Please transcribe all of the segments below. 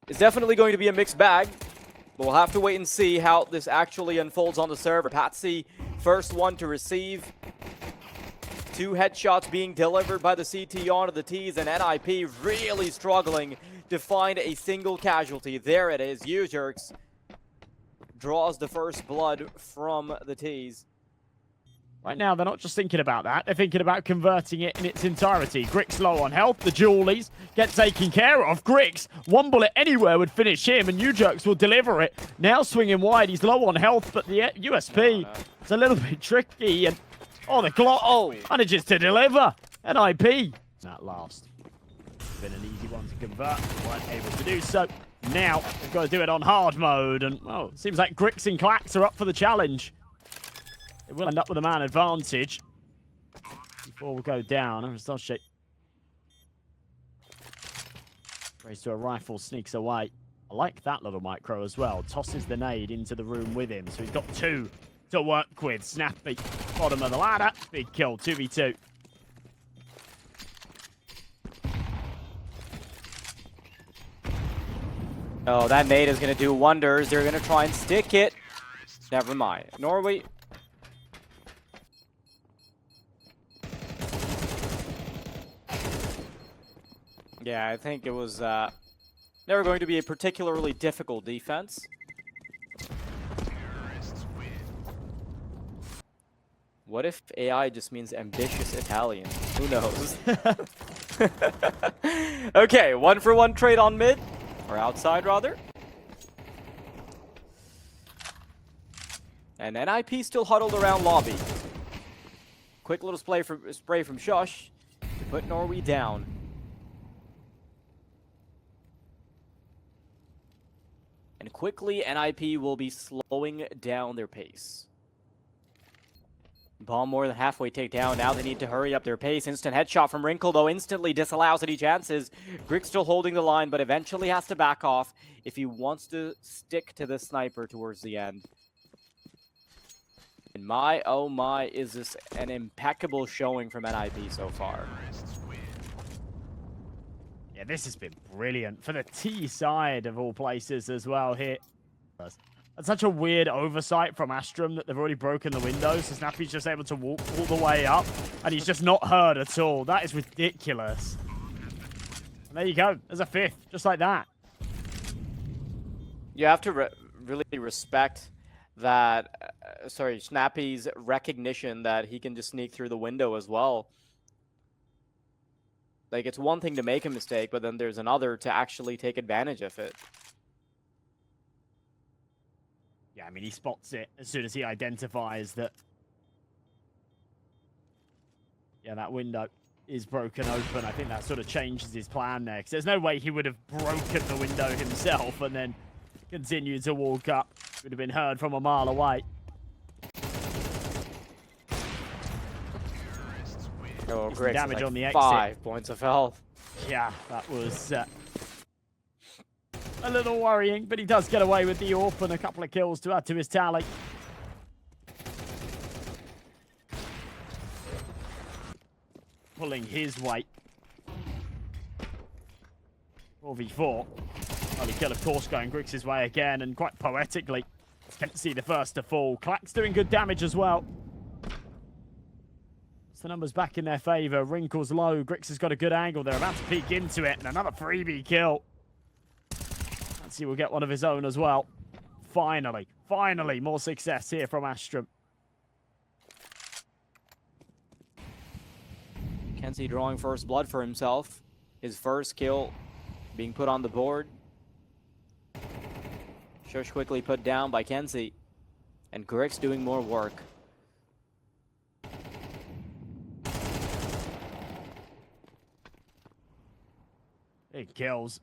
It's definitely going to be a mixed bag, but we'll have to wait and see how this actually unfolds on the server. Patsy, first one to receive. 2 headshots being delivered by the CT onto the T's, and NIP really struggling to find a single casualty. There it is. Ujerks draws the first blood from the T's. Right now, they're not just thinking about that. They're thinking about converting it in its entirety. Grix low on health. The Julies get taken care of. Grix, one bullet anywhere would finish him, and Ujerks will deliver it. Now swinging wide. He's low on health, but the USP is a little bit tricky. And the Glock manages to deliver. NIP. That last. Been an easy one to convert. Weren't able to do so. Now, they've got to do it on hard mode. And, well, it seems like Grix and Clax are up for the challenge. It will end up with a man advantage. Before we go down, Aristotle race to a rifle, sneaks away. I like that little micro as well. Tosses the nade into the room with him. So he's got 2 to work with. Snappy, bottom of the ladder. Big kill, 2v2. Oh, that nade is going to do wonders. They're going to try and stick it. Never mind. Norway. Yeah, I think it was never going to be a particularly difficult defense. What if AI just means ambitious Italian? Who knows? Okay, 1-for-1 trade on mid. Or outside, rather. And NIP still huddled around lobby. Quick little spray from Shush to put Norway down. And quickly, NIP will be slowing down their pace. Bomb more than halfway takedown. Now they need to hurry up their pace. Instant headshot from Wrinkle, though, instantly disallows any chances. Grix still holding the line, but eventually has to back off if he wants to stick to the sniper towards the end. And my, oh my, is this an impeccable showing from NIP so far. Yeah, this has been brilliant for the T side of all places as well here. That's such a weird oversight from Astrum that they've already broken the window, so Snappy's just able to walk all the way up, and he's just not hurt at all. That is ridiculous. And there you go. There's a 5th, just like that. You have to really respect that, Snappy's recognition that he can just sneak through the window as well. Like, it's one thing to make a mistake, but then there's another to actually take advantage of it. Yeah, I mean, he spots it as soon as he identifies that, yeah, that window is broken open. I think that sort of changes his plan there, because there's no way he would have broken the window himself and then continued to walk up. Would have been heard from a mile away. Oh, great. Damage on the exit. 5 points of health. Yeah, that was a little worrying, but he does get away with the AWP and a couple of kills to add to his tally. Pulling his weight. 4v4. Early kill, of course, going Grix's way again, and quite poetically. Can't see the first to fall. Clack's doing good damage as well. The numbers back in their favor. Wrinkles low. Grix has got a good angle. They're about to peek into it, and another freebie kill. Nancy will get one of his own as well. Finally, more success here from Astrum. Kenzie drawing first blood for himself. His first kill being put on the board. Shush quickly put down by Kenzie. And Grix doing more work. Big kills.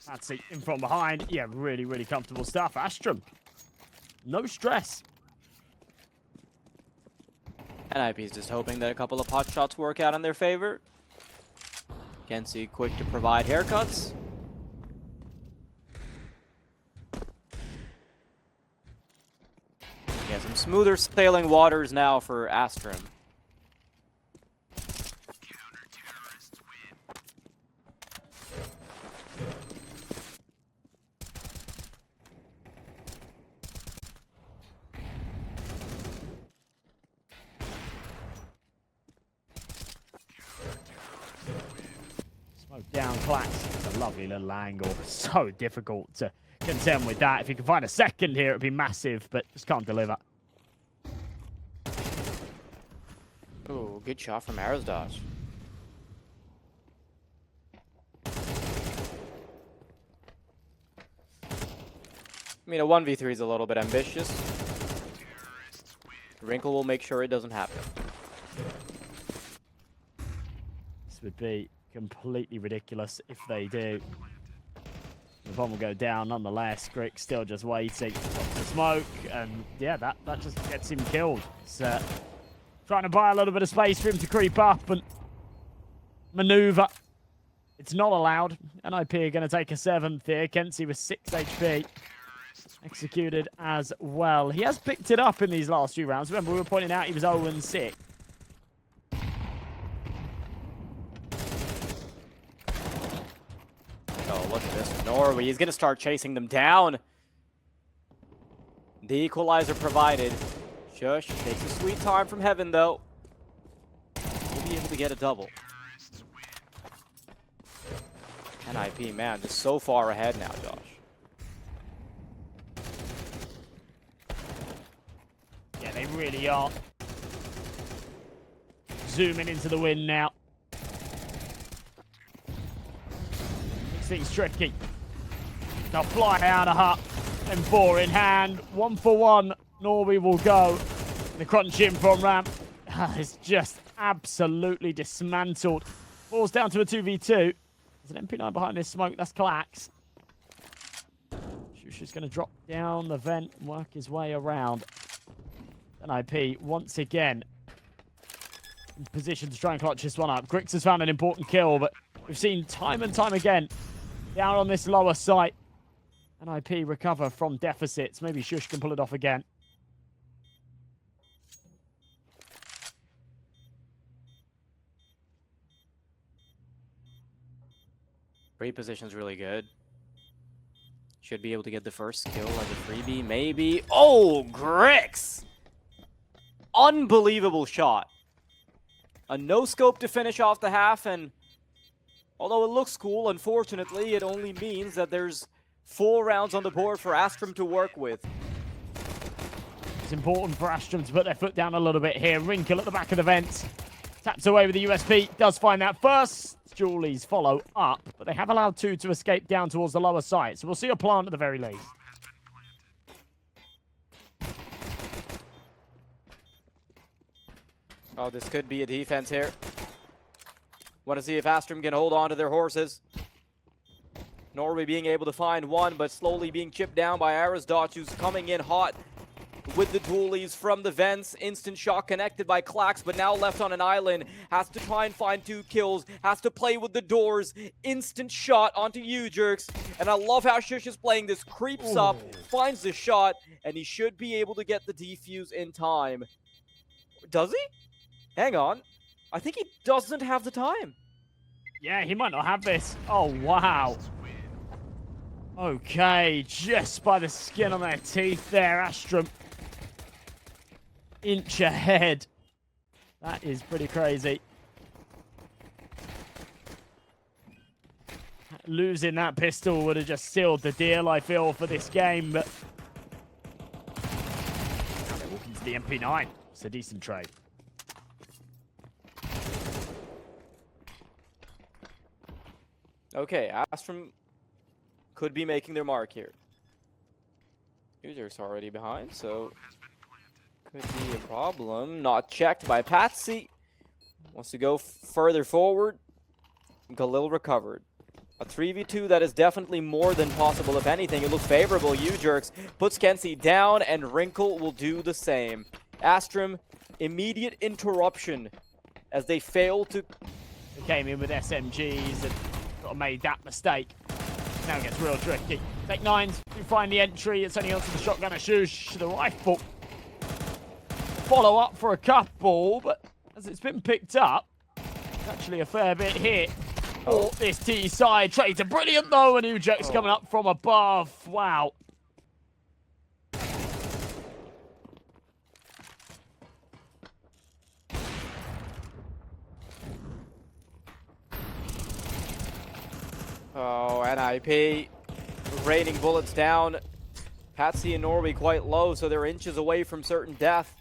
That's it, in from behind. Yeah, really comfortable stuff. Astrum, no stress. NIP's just hoping that a couple of pot shots work out in their favor. Kenzie quick to provide haircuts. Yeah, some smoother sailing waters now for Astrum. Smoke down, Clax. It's a lovely little angle. So difficult to contend with that. If you can find a second here, it'd be massive, but just can't deliver. Oh, good shot from Arrozdot. I mean, a 1v3 is a little bit ambitious. Wrinkle will make sure it doesn't happen. This would be completely ridiculous if they do. The bomb will go down nonetheless. Grix still just waiting for smoke, and yeah, that just gets him killed. It's, trying to buy a little bit of space for him to creep up and maneuver. It's not allowed. NIP are going to take a 7th here. Kenzie with 6 HP. Executed as well. He has picked it up in these last few rounds. Remember, we were pointing out he was 0-6. Oh, look at this. Norway, he's going to start chasing them down. The equalizer provided. Shush takes a sweet time from heaven, though. We'll be able to get a double. NIP, man, just so far ahead now, Josh. Yeah, they really are. Zooming into the win now. This thing's tricky. They'll fly out of hut. And 4 in hand. 1 for 1. Norby will go. The crunch in from Ramp. It's just absolutely dismantled. Falls down to a 2v2. There's an MP9 behind this smoke. That's Clax. Shusha's going to drop down the vent and work his way around. NIP once again in position to try and clutch this one up. Grix has found an important kill, but we've seen time and time again down on this lower site. NIP recover from deficits. Maybe Shush can pull it off again. Reposition's really good. Should be able to get the first kill as a freebie, maybe. Oh, Grix! Unbelievable shot. A no-scope to finish off the half, and although it looks cool, unfortunately, it only means that there's 4 rounds on the board for Astrum to work with. It's important for Astrum to put their foot down a little bit here. Wrinkle at the back of the vents. Taps away with the USP. Does find that first. Julies follow up, but they have allowed 2 to escape down towards the lower site. So we'll see a plant at the very least. Oh, this could be a defense here. Want to see if Astrum can hold on to their horses. Norway being able to find one, but slowly being chipped down by Arrozdot, who's coming in hot with the dualies from the vents. Instant shot connected by Clax, but now left on an island. Has to try and find 2 kills. Has to play with the doors. Instant shot onto U-Jerks. And I love how Shush is playing this. Creeps up, finds the shot, and he should be able to get the defuse in time. Does he? Hang on. I think he doesn't have the time. Yeah, he might not have this. Oh, wow. Okay, just by the skin on their teeth there, Astrum. Inch ahead. That is pretty crazy. Losing that pistol would have just sealed the deal, I feel, for this game, but now they're walking to the MP9. It's a decent trade. Okay, Astrum could be making their mark here. User's already behind, so could be a problem. Not checked by Patsy. Wants to go further forward. Galil recovered. A 3v2 that is definitely more than possible. If anything, it looks favorable. U-Jerks puts Kenzie down, and Wrinkle will do the same. Astrum, immediate interruption as they fail to... They came in with SMGs and sort of made that mistake. Now it gets real tricky. Take 9s to find the entry. It's only onto the shotgun of Shush. The rifle follow up for a couple, but as it's been picked up, actually a fair bit hit. Oh, this T side. Trades are brilliant though, and Ujerk's coming up from above. Wow. Oh, NIP raining bullets down. Patsy and Norway quite low, so they're inches away from certain death.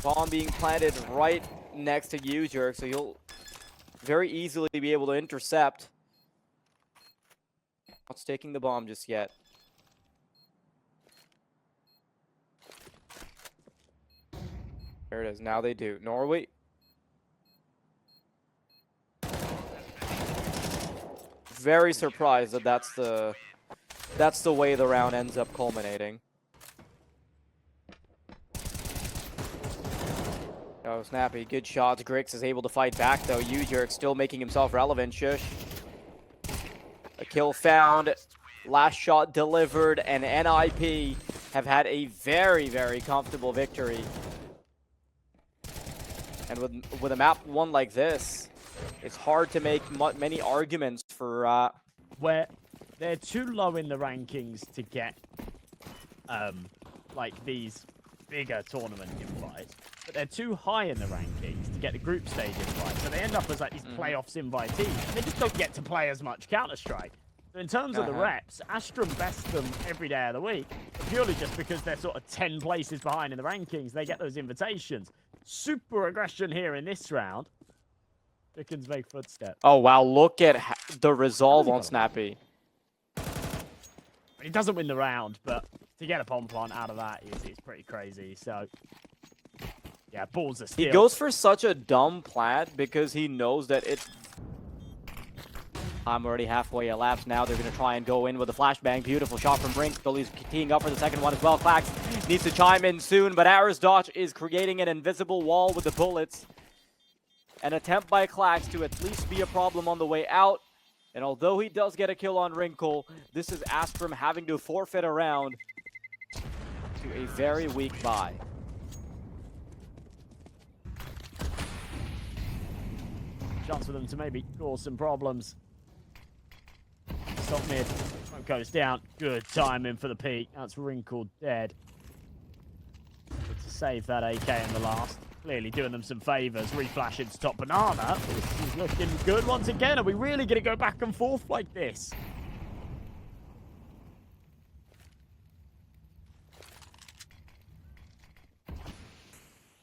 Bomb being planted right next to Ujerk, so you'll very easily be able to intercept. Not staking the bomb just yet. There it is. Now they do. Norway. Very surprised that that's the way the round ends up culminating. Oh, Snappy, good shots. Grix is able to fight back, though. Ujerk still making himself relevant. Shush. A kill found. Last shot delivered, and NIP have had a very, very comfortable victory. And with a map one like this, it's hard to make many arguments for... Where they're too low in the rankings to get, like, these bigger tournament invites. But they're too high in the rankings to get the group stage invites. So they end up as, like, these playoffs invitees. And they just don't get to play as much Counter-Strike. So in terms of the reps, Astrum best them every day of the week. Purely just because they're sort of 10 places behind in the rankings. They get those invitations. Super aggression here in this round. Dickens make footsteps. Oh, wow. Look at the resolve on Snappy. He doesn't win the round, but to get a pom plant out of that is pretty crazy. So, yeah, balls are still. He goes for such a dumb plant because he knows that it... I'm already halfway elapsed now. They're going to try and go in with a flashbang. Beautiful shot from Brink. Billy's teeing up for the second one as well. Clax needs to chime in soon, but Arisdotch is creating an invisible wall with the bullets. An attempt by Clax to at least be a problem on the way out. And although he does get a kill on Wrinkle, this is Astrum having to forfeit a round to a very weak buy. Chance for them to maybe cause some problems. Stop mid. Smoke goes down. Good timing for the peak. That's Wrinkle dead. Good to save that AK in the last. Clearly doing them some favors. Reflash into top banana. This is looking good once again. Are we really going to go back and forth like this?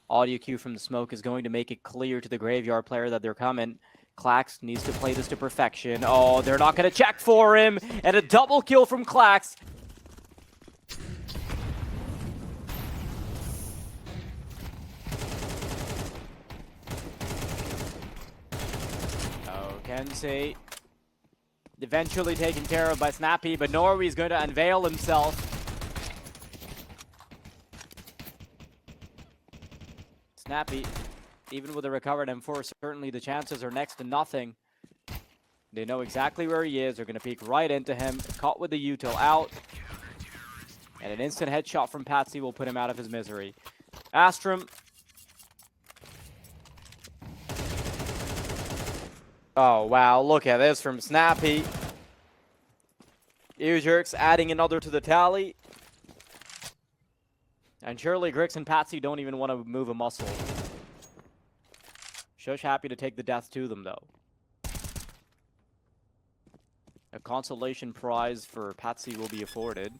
Audio cue from the smoke is going to make it clear to the graveyard player that they're coming. Clax needs to play this to perfection. Oh, they're not going to check for him. And a double kill from Clax. Kensei eventually taken care of by Snappy, but Norway is going to unveil himself. Snappy, even with a recovered M4, certainly the chances are next to nothing. They know exactly where he is. They're going to peek right into him. Caught with the util out. And an instant headshot from Patsy will put him out of his misery. Astrum. Oh, wow. Look at this from Snappy. Ujerk's adding another to the tally. And surely Grix and Patsy don't even want to move a muscle. Shush happy to take the death to them, though. A consolation prize for Patsy will be afforded.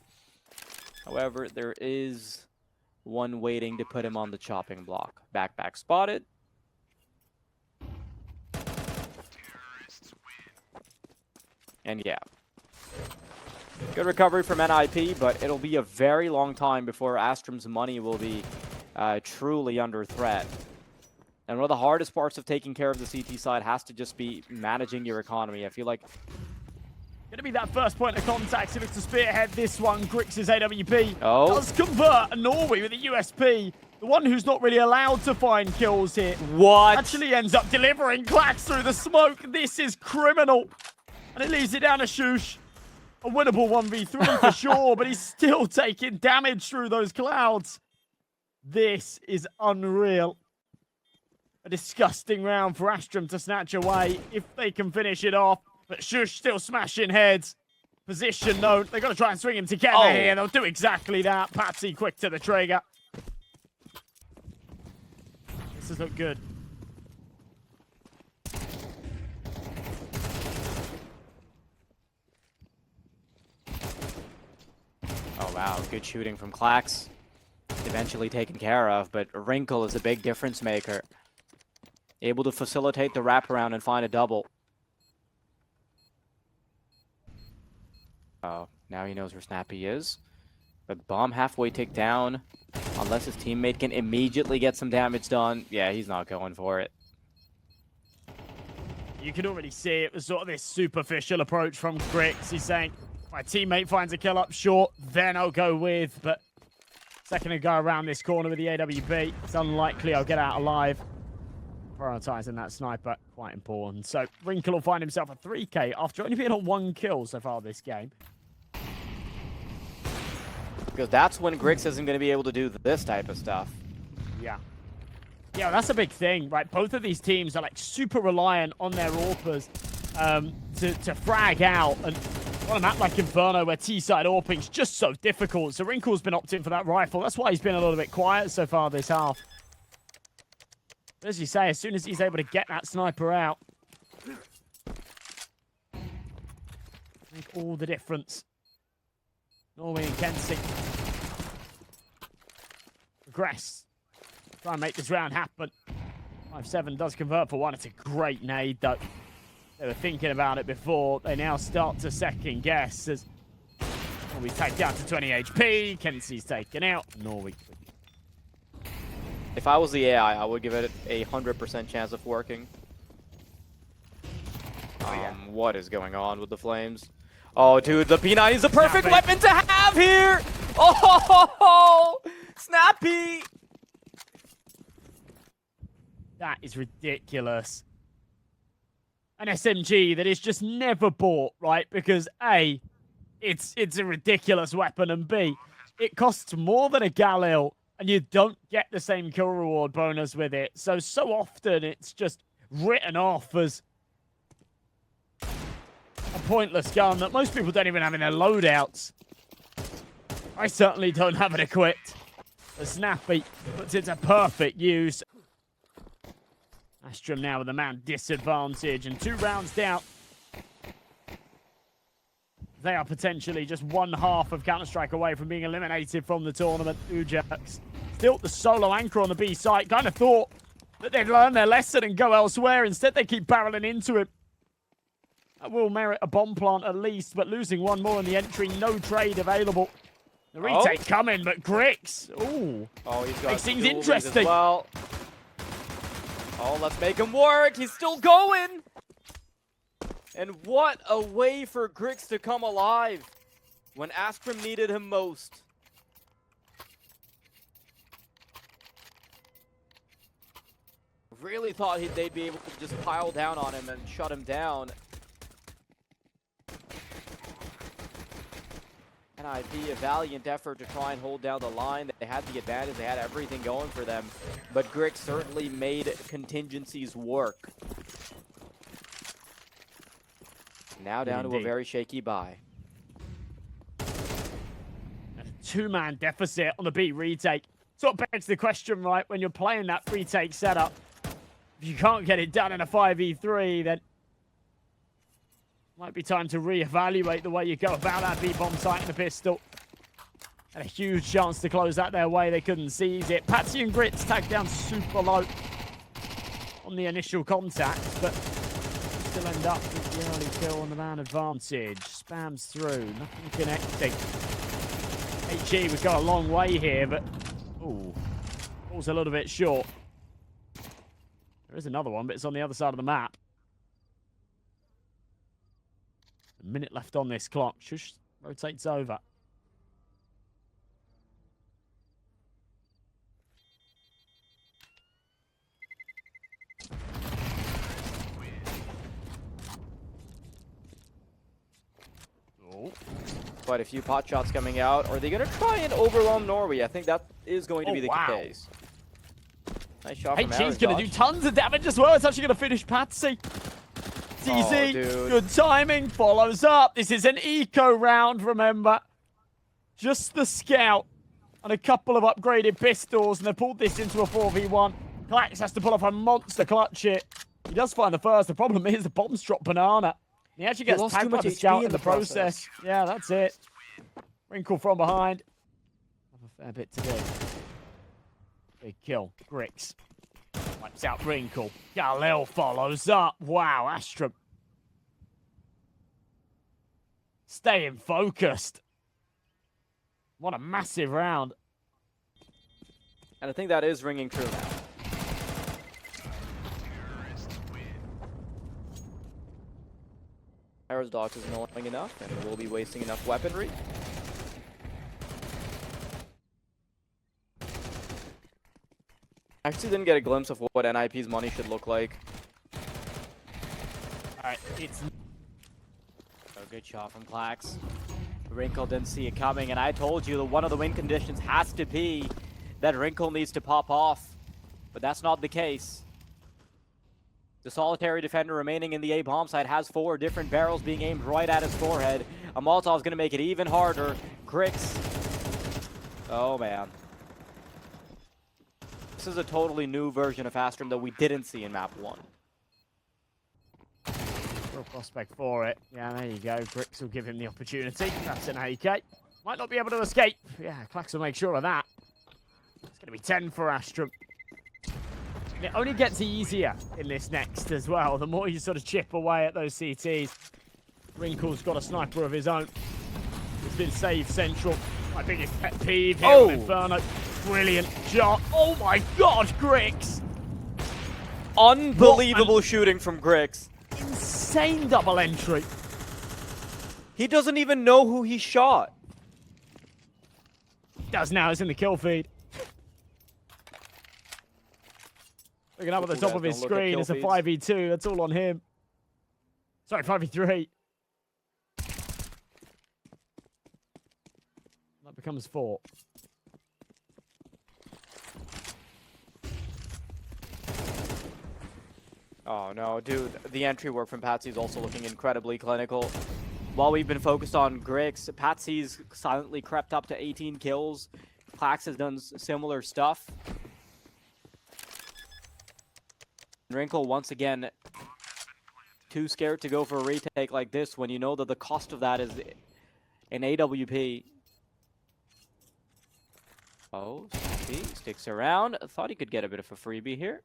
However, there is one waiting to put him on the chopping block. Backpack spotted. And yeah. Good recovery from NIP, but it'll be a very long time before Astrum's money will be truly under threat. And one of the hardest parts of taking care of the CT side has to just be managing your economy. I feel like... Gonna be that first point of contact. He looks to spearhead this one. Grix's AWP does Oh. convert. Norway with a USP. The one who's not really allowed to find kills here. What? Actually ends up delivering Clax through the smoke. This is criminal. And it leaves it down to Shush. A winnable 1v3 for sure, but he's still taking damage through those clouds. This is unreal. A disgusting round for Astrum to snatch away if they can finish it off. But Shush still smashing heads. Position known. They've got to try and swing him together here. They'll do exactly that. Patsy quick to the trigger. This has looked good. Oh, wow. Good shooting from Clax. Eventually taken care of, but Wrinkle is a big difference maker. Able to facilitate the wraparound and find a double. Oh, now he knows where Snappy is. But bomb halfway tick down. Unless his teammate can immediately get some damage done. Yeah, he's not going for it. You can already see it was sort of this superficial approach from Grix. He's saying, my teammate finds a kill up short, then I'll go with. But second to go around this corner with the AWP. It's unlikely I'll get out alive. Prioritizing that sniper, quite important. So Wrinkle will find himself a 3K after only being on 1 kill so far this game. Because that's when Grix isn't going to be able to do this type of stuff. Yeah. Yeah, that's a big thing, right? Both of these teams are like super reliant on their AWPers to frag out. And on a map like Inferno where T-side AWPing's just so difficult. So Wrinkle's been opting for that rifle. That's why he's been a little bit quiet so far this half. As you say, as soon as he's able to get that sniper out, make all the difference. Norway and Kensing progress. Try and make this round happen. 5-7 does convert for 1. It's a great nade, though. They were thinking about it before. They now start to second guess as Norway take down to 20 HP. Kensing's taken out. Norway. If I was the AI, I would give it a 100% chance of working. What is going on with the flames? Oh, dude, the P90 is the perfect weapon to have here! Oh, Snappy! That is ridiculous. An SMG that is just never bought, right? Because A, it's a ridiculous weapon, and B, it costs more than a Galil. And you don't get the same kill reward bonus with it. So often it's just written off as a pointless gun that most people don't even have in their loadouts. I certainly don't have it equipped. The Snappy puts it to perfect use. Astrum now with a man disadvantage and 2 rounds down. They are potentially just 1/2 of Counter-Strike away from being eliminated from the tournament. Ujax still the solo anchor on the B site. Kind of thought that they'd learn their lesson and go elsewhere. Instead, they keep barreling into him. That will merit a bomb plant at least, but losing 1 more in the entry. No trade available. The retake coming, but Grix. Ooh. Oh, he's got makes things dualies interesting. As well. Oh, let's make him work. He's still going. And what a way for Grix to come alive when Astrum needed him most. Really thought they'd be able to just pile down on him and shut him down. And it'd be a valiant effort to try and hold down the line. They had the advantage, they had everything going for them. But Grix certainly made contingencies work. Now down to a very shaky buy. A 2-man deficit on the B retake. Sort of begs the question, right? When you're playing that retake setup, if you can't get it done in a 5v3, then it might be time to reevaluate the way you go about that B-bomb site and the pistol. Had a huge chance to close that their way. They couldn't seize it. Patsy and Grits tagged down super low on the initial contact, but still end up with the early kill on the man advantage. Spams through, nothing connecting. HE would go a long way here, but ooh, falls a little bit short. There is another one, but it's on the other side of the map. A minute left on this clock. Shush rotates over. Quite a few pot shots coming out. Are they going to try and overwhelm Norway? I think that is going to be the wow. case. Nice shot from HG's going to do tons of damage as well. It's actually going to finish Patsy. It's easy. Good timing. Follows up. This is an eco round, remember. Just the scout and a couple of upgraded pistols, and they pulled this into a 4v1. Klax has to pull off a monster clutch hit. He does find the first. The problem is the bombs drop banana. He actually gets tagged by the scout in the process. Yeah, that's it. Wrinkle from behind. Have a fair bit to do. Big kill. Grix wipes out Wrinkle. Galil follows up. Wow, Astrum. Staying focused. What a massive round. And I think that is ringing true now. Paradox is annoying enough, and will be wasting enough weaponry. Actually didn't get a glimpse of what NIP's money should look like. Alright, it's... Oh, good shot from Klax. Wrinkle didn't see it coming, and I told you that one of the win conditions has to be that Wrinkle needs to pop off. But that's not the case. The solitary defender remaining in the A bomb site has 4 different barrels being aimed right at his forehead. A Molotov's going to make it even harder. Grix. Oh, man. This is a totally new version of Astrum that we didn't see in map 1. Real prospect for it. Yeah, there you go. Grix will give him the opportunity. That's an AK. Might not be able to escape. Yeah, Klax will make sure of that. It's going to be 10 for Astrum. And it only gets easier in this next as well. The more you sort of chip away at those CTs. Wrinkle's got a sniper of his own. It's been saved central. My biggest pet peeve here on Inferno. Brilliant shot. Oh my god, Grix! Unbelievable shooting from Grix. Insane double entry. He doesn't even know who he shot. He does now, it's in the kill feed. Looking up at the top of his screen, it's a 5v2. That's all on him. Sorry, 5v3. That becomes 4. Oh no, dude. The entry work from Patsy is also looking incredibly clinical. While we've been focused on Grix, Patsy's silently crept up to 18 kills. Klax has done similar stuff. Wrinkle, once again, too scared to go for a retake like this when you know that the cost of that is an AWP. Oh, he sticks around. I thought he could get a bit of a freebie here.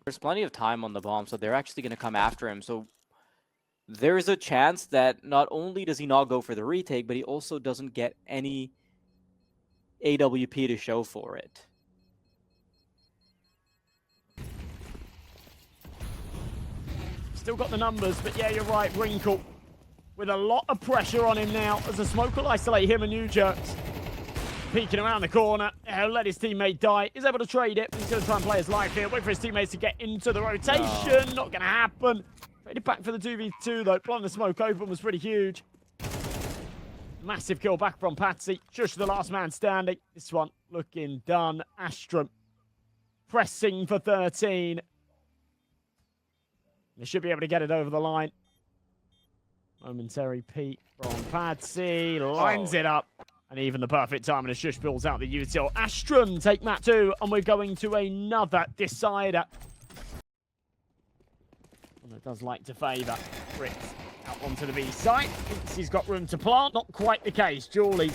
There's plenty of time on the bomb, so they're actually going to come after him. So there's a chance that not only does he not go for the retake, but he also doesn't get any AWP to show for it. Still got the numbers, but yeah, you're right, Wrinkle. With a lot of pressure on him now, as the smoke will isolate him and New Jerks. Peeking around the corner, he'll let his teammate die. He's able to trade it, but he's going to try and play his life here. Wait for his teammates to get into the rotation. No. Not going to happen. Traded back for the 2v2 though. Blowing the smoke open was pretty huge. Massive kill back from Patsy. Just the last man standing. This one looking done. Astrum pressing for 13. They should be able to get it over the line. Momentary peek from Patsy. Lines it up. And even the perfect time, and a shush pulls out the util. Astrum take map 2, and we're going to another decider. And it does like to favour Grix out onto the B site. Thinks he's got room to plant. Not quite the case. Julie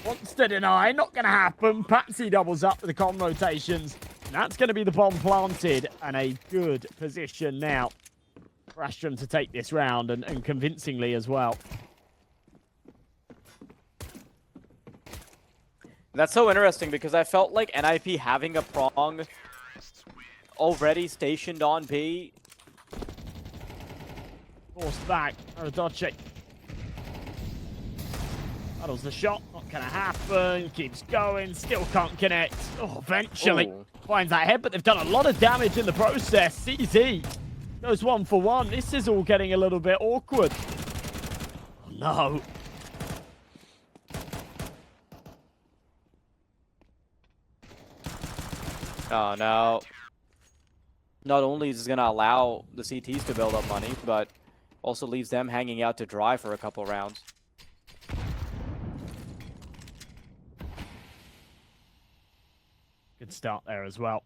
wants to deny. Not going to happen. Patsy doubles up with the comm rotations. And that's going to be the bomb planted. And a good position now for Astrum to take this round, and convincingly as well. That's so interesting because I felt like NIP having a prong already stationed on B. Forced back. Aradoche. Battles the shot. Not going to happen. Keeps going. Still can't connect. Oh, eventually. Ooh. finds that head, but they've done a lot of damage in the process. CZ goes 1 for 1. This is all getting a little bit awkward. Oh, no. Oh, no. Not only is this going to allow the CTs to build up money, but also leaves them hanging out to dry for a couple rounds. Good start there as well.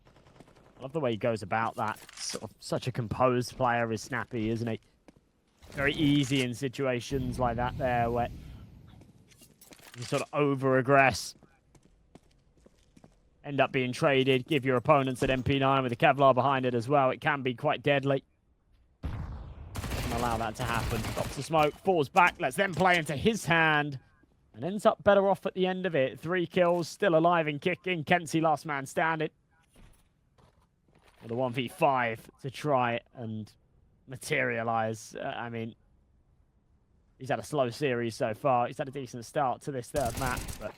I love the way he goes about that. Sort of such a composed player is Snappy, isn't he? Very easy in situations like that there where you sort of over-aggress. End up being traded, give your opponents an MP9 with a Kevlar behind it as well. It can be quite deadly. Doesn't allow that to happen. Stops the smoke, falls back, lets them play into his hand, and ends up better off at the end of it. 3 kills, still alive and kicking. Kenzie last man standing. With a 1v5 to try and materialize. I mean, he's had a slow series so far. He's had a decent start to this third map, but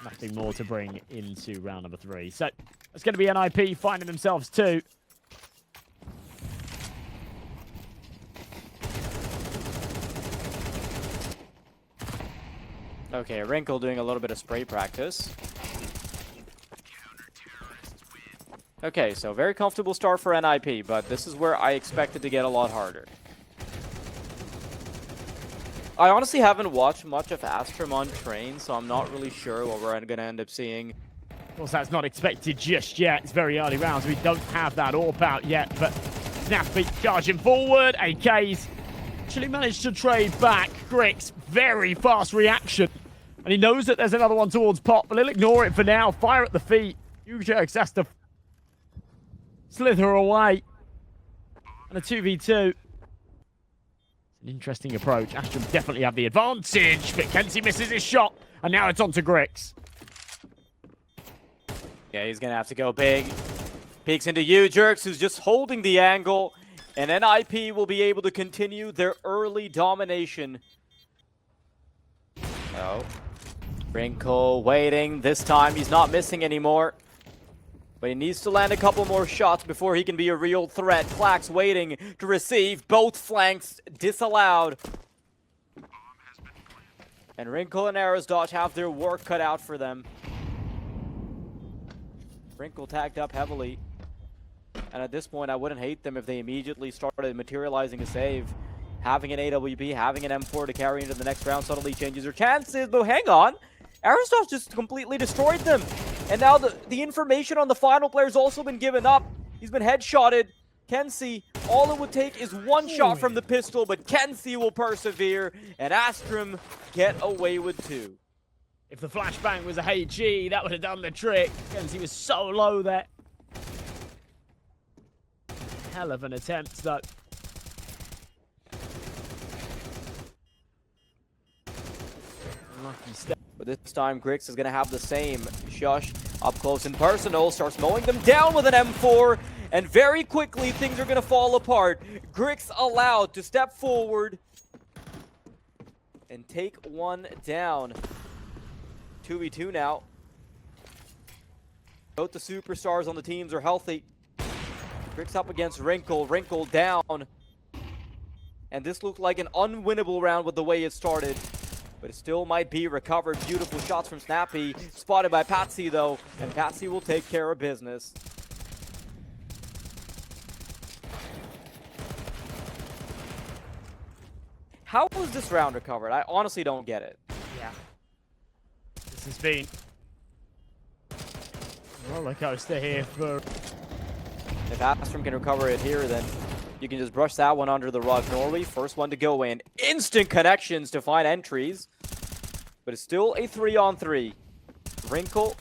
nothing more to bring into round number 3. So it's going to be NIP finding themselves 2. Okay, Wrinkle doing a little bit of spray practice. Okay, so very comfortable start for NIP, but this is where I expect it to get a lot harder. I honestly haven't watched much of Astrum on train, so I'm not really sure what we're going to end up seeing. Of course, that's not expected just yet. It's very early rounds. We don't have that AWP out yet, but Snappy charging forward. AK's actually managed to trade back. Grix, very fast reaction. And he knows that there's another one towards Pop, but he'll ignore it for now. Fire at the feet. Ujerks has to slither away. And a 2v2. An interesting approach. Astrum definitely have the advantage, but Kenzie misses his shot, and now it's on to Grix. Yeah, he's going to have to go big. Peeks into Ujerks, who's just holding the angle, and NIP will be able to continue their early domination. Oh. Wrinkle waiting. This time he's not missing anymore. But he needs to land a couple more shots before he can be a real threat. Clax waiting to receive. Both flanks disallowed. And Wrinkle and Arrows have their work cut out for them. Wrinkle tagged up heavily. And at this point, I wouldn't hate them if they immediately started materializing a save. Having an AWP, having an M4 to carry into the next round suddenly changes their chances. But hang on. Arrows just completely destroyed them. And now the information on the final player has also been given up. He's been headshotted. Kenzie, all it would take is one shot from the pistol, but Kenzie will persevere, and Astrum get away with 2. If the flashbang was a HE, that would have done the trick. Kenzie was so low there. Hell of an attempt, though. Lucky step. But this time, Grix is going to have the same. Shush, up close and personal, starts mowing them down with an M4, and very quickly, things are going to fall apart. Grix allowed to step forward and take one down. 2v2 now. Both the superstars on the teams are healthy. Grix up against Wrinkle, Wrinkle down. And this looked like an unwinnable round with the way it started. But it still might be recovered. Beautiful shots from Snappy. Spotted by Patsy, though. And Patsy will take care of business. How was this round recovered? I honestly don't get it. Yeah. This has been a roller coaster here for... If Astrum can recover it here, then you can just brush that one under the rug. Norway, first one to go in. Instant connections to find entries. But it's still a 3-on-3. Wrinkle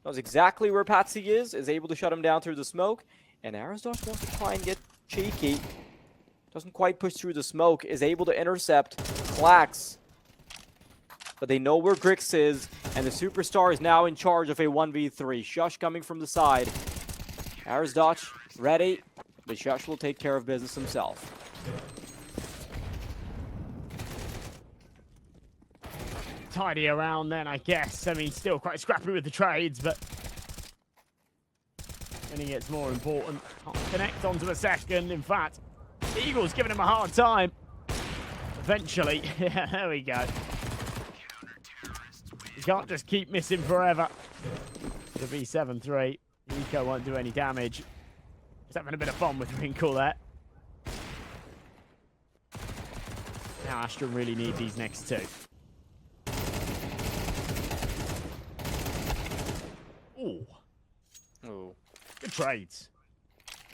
knows exactly where Patsy is able to shut him down through the smoke. And Arasdosh wants to try and get cheeky. Doesn't quite push through the smoke. Is able to intercept Clax. But they know where Grix is. And the superstar is now in charge of a 1v3. Shush coming from the side. Arasdosh ready. But Shush will take care of business himself. Tidy around then, I guess. I mean, still quite scrappy with the trades, but think it's more important. Can't connect onto a second. In fact, Eagle's giving him a hard time. Eventually, yeah, there we go. You can't just keep missing forever. The V7-3. Nico won't do any damage. He's having a bit of fun with Wrinkle there. Now Astrum really need these next two. Ooh. Ooh. Good trades.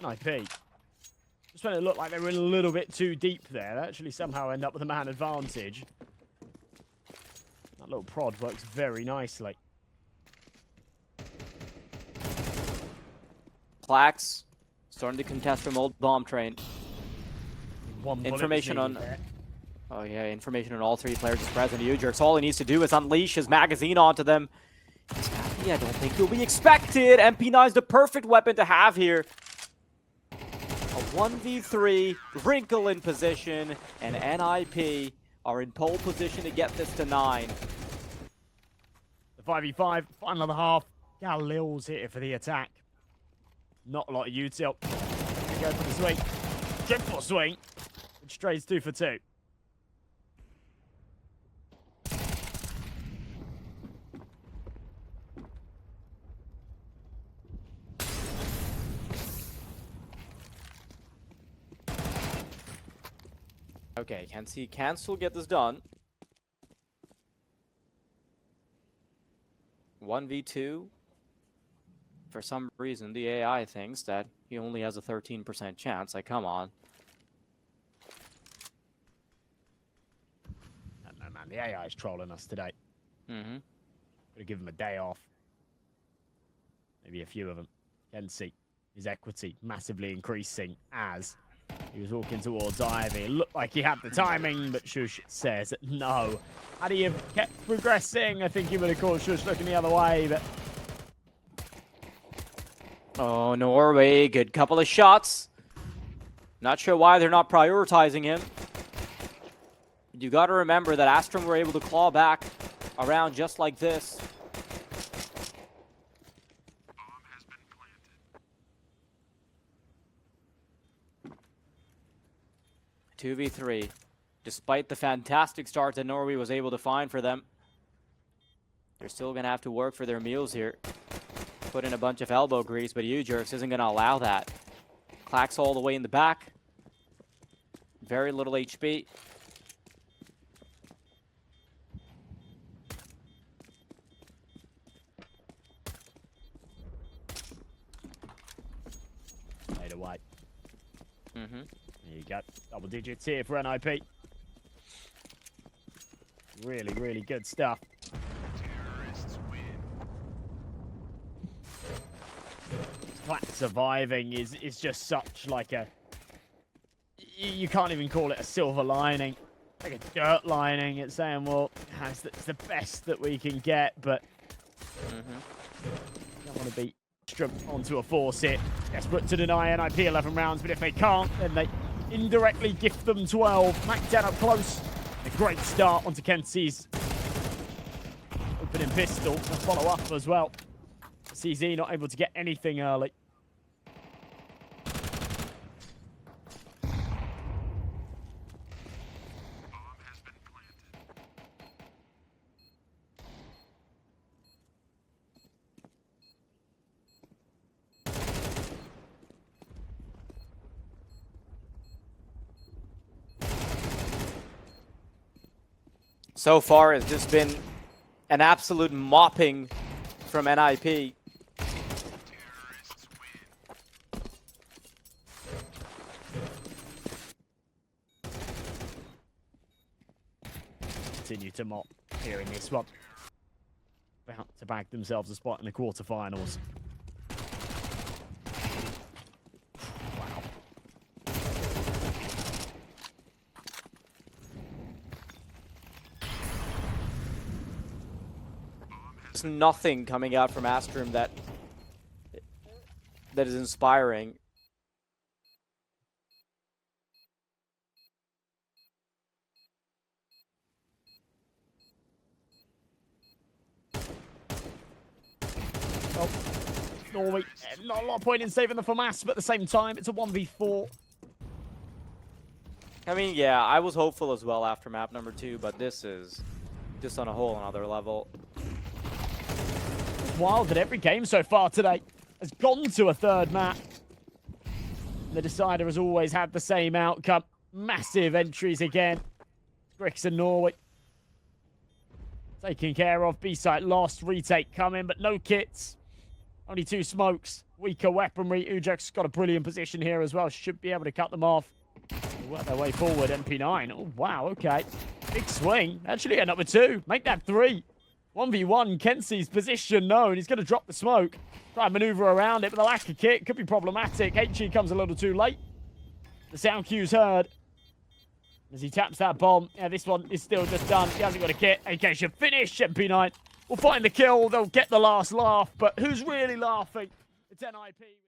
An IP. Just when it looked like they were a little bit too deep there, they actually somehow end up with a man advantage. That little prod works very nicely. Clax starting to contest from old bomb train. One Information on... there. Oh yeah, information on all three players is present. Ujerks, all he needs to do is unleash his magazine onto them. He's happy, I don't think he'll be expected. MP9's the perfect weapon to have here. A 1v3, Wrinkle in position, and NIP are in pole position to get this to 9. The 5v5, final of the half. Galil's here for the attack. Not a lot of util. Go for the swing. Triple swing. Which trades 2 for 2. Okay, can still get this done. 1v2. For some reason, the AI thinks that he only has a 13% chance. Like, come on. No, man, the AI is trolling us today. Mm-hmm. Gotta give him a day off. Maybe a few of them. Can see his equity massively increasing as he was walking towards Ivy. It looked like he had the timing, but Shush says no. Had he have kept progressing, I think he would have caught Shush looking the other way, but... Oh, Norway, good couple of shots. Not sure why they're not prioritizing him. You got to remember that Astrum were able to claw back around just like this. 2v3. Despite the fantastic start that Norway was able to find for them, they're still going to have to work for their meals here. Put in a bunch of elbow grease, but Ujerks isn't going to allow that. Clacks all the way in the back. Very little HP. Made away. Mm-hmm. There you go. Double digits here for NIP. Really, really good stuff. Clack surviving is just such like a... You can't even call it a silver lining. Like a dirt lining. It's saying, well, it's the best that we can get, but... Don't want to be stripped onto a 4-sit. Desperate to deny NIP 11 rounds, but if they can't, then they indirectly gift them 12. Mac 10 up close. A great start onto Kenzie's opening pistol. And follow up as well. CZ not able to get anything early. So far, it's just been an absolute mopping from NIP. Continue to mop here in this one. About to bag themselves a spot in the quarterfinals. Wow. There's nothing coming out from Astrum that is inspiring. Norway. Not a lot of point in saving the FAMAS, but at the same time, it's a 1v4. I mean, yeah, I was hopeful as well after map number 2, but this is just on a whole another level. It's wild that every game so far today has gone to a third map. The decider has always had the same outcome. Massive entries again. Grix and Norway taken care of. B-site lost. Retake coming, but no kits. Only 2 smokes. Weaker weaponry. Ujak's got a brilliant position here as well. Should be able to cut them off. Work their way forward. MP9. Oh, wow. Okay. Big swing. Actually, end up with 2. Make that 3. 1v1. Kensey's position known. He's going to drop the smoke. Try and maneuver around it, but the lack of kit could be problematic. HE comes a little too late. The sound cue's heard. As he taps that bomb. Yeah, this one is still just done. He hasn't got a kit. AK should finish. MP9 will find the kill. They'll get the last laugh, but who's really laughing? It's NIP.